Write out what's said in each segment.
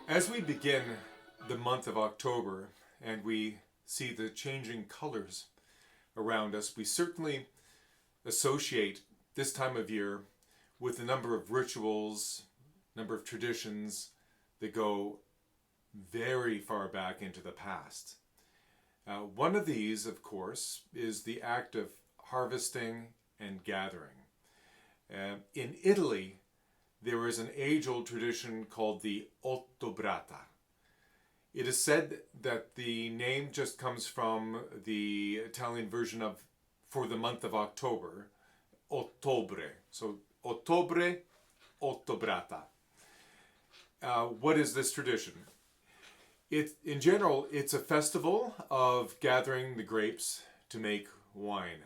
As we begin the month of October and we see the changing colors around us, we certainly associate this time of year with a number of rituals, number of traditions that go very far back into the past. One of these, of course, is the act of harvesting and gathering. In Italy, there is an age-old tradition called the Ottobrata. It is said that the name just comes from the Italian version of for the month of October, Ottobre. So Ottobre, Ottobrata. What is this tradition? In general, it's a festival of gathering the grapes to make wine.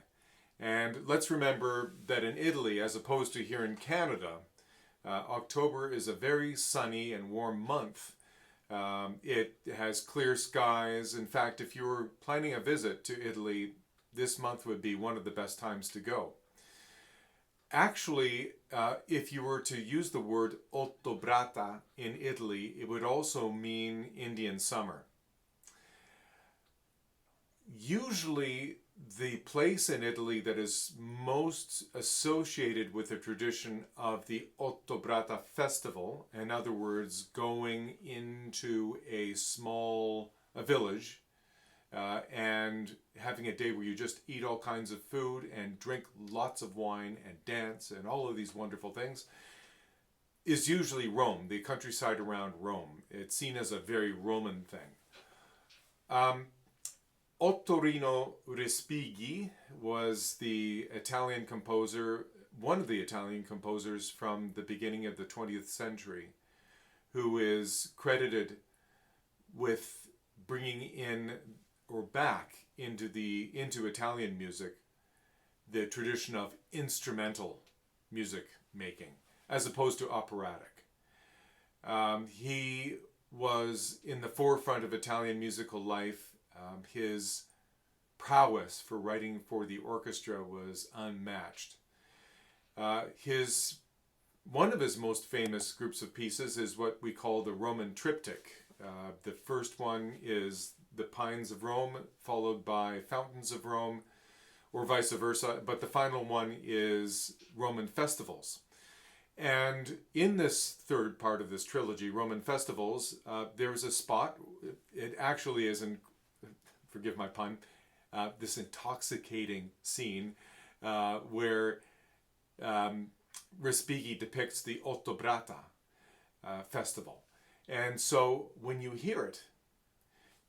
And let's remember that in Italy, as opposed to here in Canada, October is a very sunny and warm month. It has clear skies. In fact, if you were planning a visit to Italy, this month would be one of the best times to go. Actually, if you were to use the word Ottobrata in Italy, it would also mean Indian summer. Usually, the place in Italy that is most associated with the tradition of the Ottobrata festival, in other words, going into a village and having a day where you just eat all kinds of food and drink lots of wine and dance and all of these wonderful things, is usually Rome, the countryside around Rome. It's seen as a very Roman thing. Ottorino Respighi was the Italian composer, one of the Italian composers from the beginning of the 20th century, who is credited with bringing in or back into Italian music the tradition of instrumental music making as opposed to operatic. He was in the forefront of Italian musical life. His prowess for writing for the orchestra was unmatched. One of his most famous groups of pieces is what we call the Roman triptych. The first one is the Pines of Rome, followed by Fountains of Rome, or vice versa, but the final one is Roman festivals. And in this third part of this trilogy, Roman festivals, there's a spot, it actually is forgive my pun, this intoxicating scene where Resphighi depicts the Ottobrata festival. And so when you hear it,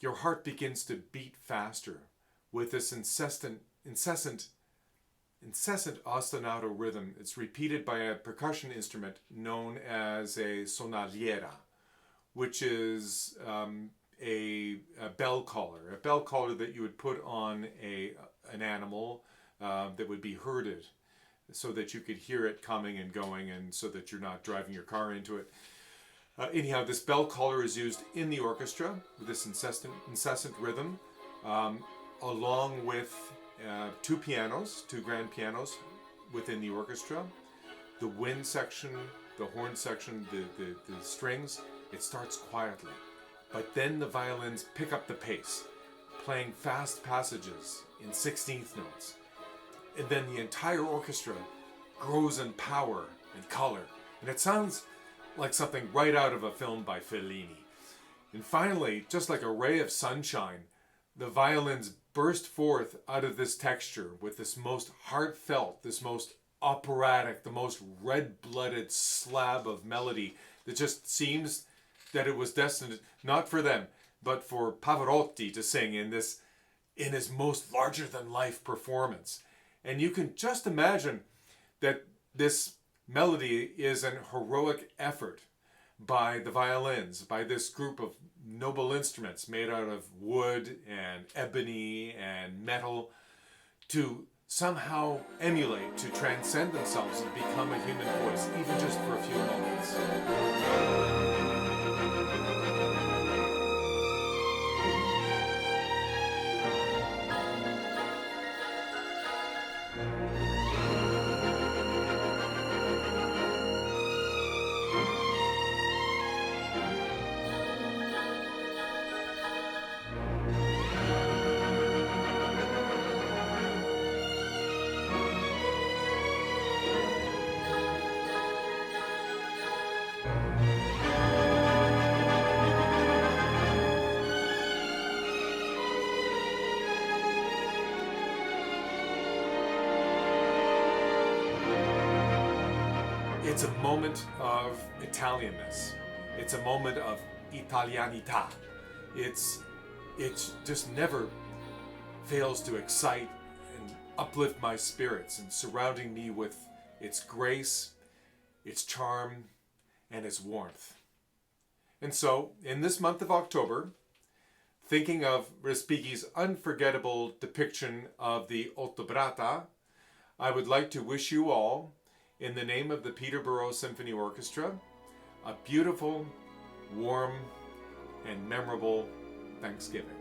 your heart begins to beat faster with this incessant ostinato rhythm. It's repeated by a percussion instrument known as a sonaliera, which is a bell collar that you would put on an animal that would be herded so that you could hear it coming and going and so that you're not driving your car into it. Anyhow, this bell collar is used in the orchestra with this incessant rhythm, along with two grand pianos within the orchestra. The wind section, the horn section, the strings, it starts quietly. But then the violins pick up the pace, playing fast passages in 16th notes. And then the entire orchestra grows in power and color. And it sounds like something right out of a film by Fellini. And finally, just like a ray of sunshine, the violins burst forth out of this texture with this most heartfelt, this most operatic, the most red-blooded slab of melody that just seems that it was destined not for them, but for Pavarotti to sing in his most larger-than-life performance. And you can just imagine that this melody is an heroic effort by the violins, by this group of noble instruments made out of wood and ebony and metal, to somehow emulate, to transcend themselves and become a human voice, even just for a few moments. It's a moment of Italianness. It's a moment of Italianità. It just never fails to excite and uplift my spirits, and surrounding me with its grace, its charm, and its warmth. And so, in this month of October, thinking of Resphighi's unforgettable depiction of the Ottobrata, I would like to wish you all, in the name of the Peterborough Symphony Orchestra, a beautiful, warm, and memorable Thanksgiving.